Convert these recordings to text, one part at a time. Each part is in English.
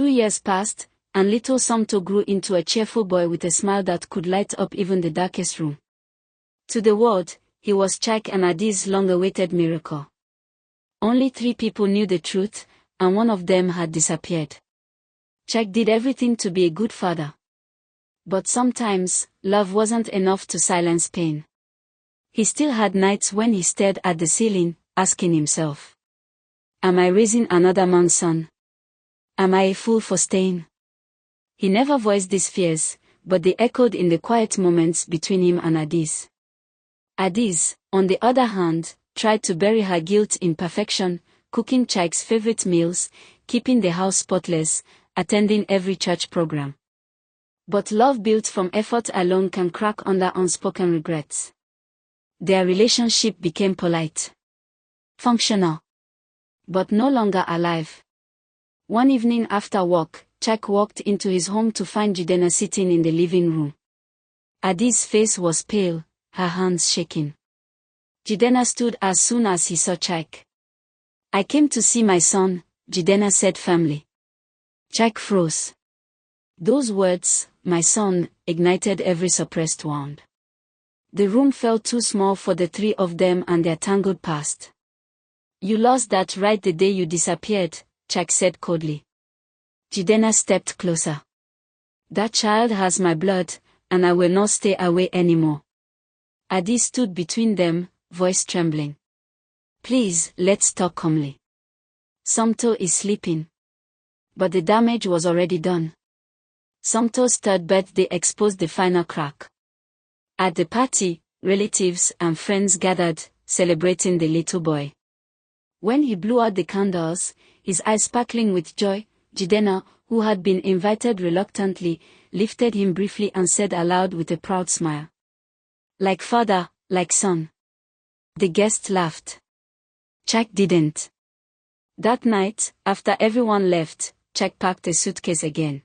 2 years passed, and little Somto grew into a cheerful boy with a smile that could light up even the darkest room. To the world, he was Chike and Adi's long-awaited miracle. Only 3 people knew the truth, and one of them had disappeared. Chike did everything to be a good father. But sometimes, love wasn't enough to silence pain. He still had nights when he stared at the ceiling, asking himself, "Am I raising another man's son? Am I a fool for staying?" He never voiced these fears, but they echoed in the quiet moments between him and Adis. Adis, on the other hand, tried to bury her guilt in perfection, cooking Chike's favorite meals, keeping the house spotless, attending every church program. But love built from effort alone can crack under unspoken regrets. Their relationship became polite, functional, but no longer alive. One evening after work, Chike walked into his home to find Jidenna sitting in the living room. Adi's face was pale, her hands shaking. Jidenna stood as soon as he saw Chike. "I came to see my son," Jidenna said firmly. Chike froze. Those words, "my son," ignited every suppressed wound. The room felt too small for the 3 of them and their tangled past. "You lost that right the day you disappeared," Chike said coldly. Jidenna stepped closer. "That child has my blood, and I will not stay away anymore." Adi stood between them, voice trembling. "Please, let's talk calmly. Somto is sleeping." But the damage was already done. Somto's 3rd birthday exposed the final crack. At the party, relatives and friends gathered, celebrating the little boy. When he blew out the candles, his eyes sparkling with joy, Jidenna, who had been invited reluctantly, lifted him briefly and said aloud with a proud smile, "Like father, like son." The guests laughed. Chike didn't. That night, after everyone left, Chike packed a suitcase again.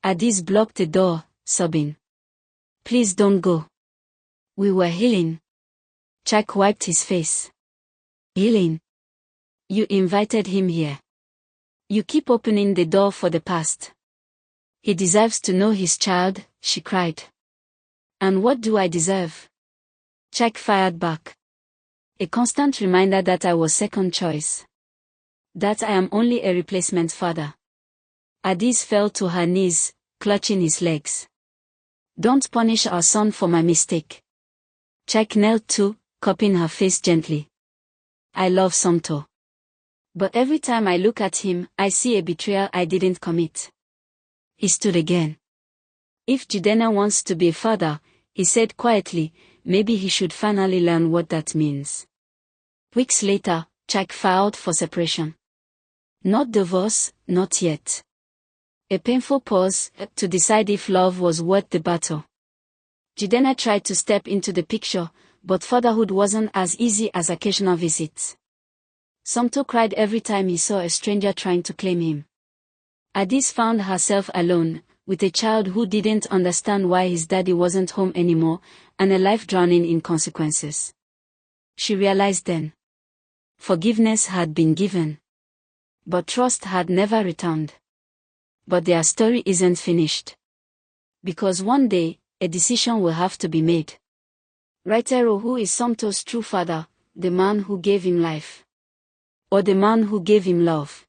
Adis blocked the door, sobbing, "Please don't go. We were healing." Chike wiped his face. "Healing? You invited him here. You keep opening the door for the past. He deserves to know his child," she cried. "And what do I deserve?" Chike fired back. "A constant reminder that I was second choice. That I am only a replacement father." Adis fell to her knees, clutching his legs. "Don't punish our son for my mistake." Chike knelt too, cupping her face gently. "I love Somto. But every time I look at him, I see a betrayal I didn't commit." He stood again. "If Jidenna wants to be a father," he said quietly, "maybe he should finally learn what that means." Weeks later, Chike filed for separation. Not divorce, not yet. A painful pause, to decide if love was worth the battle. Jidenna tried to step into the picture, but fatherhood wasn't as easy as occasional visits. Somto cried every time he saw a stranger trying to claim him. Adis found herself alone, with a child who didn't understand why his daddy wasn't home anymore, and a life drowning in consequences. She realized then. Forgiveness had been given. But trust had never returned. But their story isn't finished. Because one day, a decision will have to be made. Raitero, who is Somto's true father, the man who gave him life? Or the man who gave him love?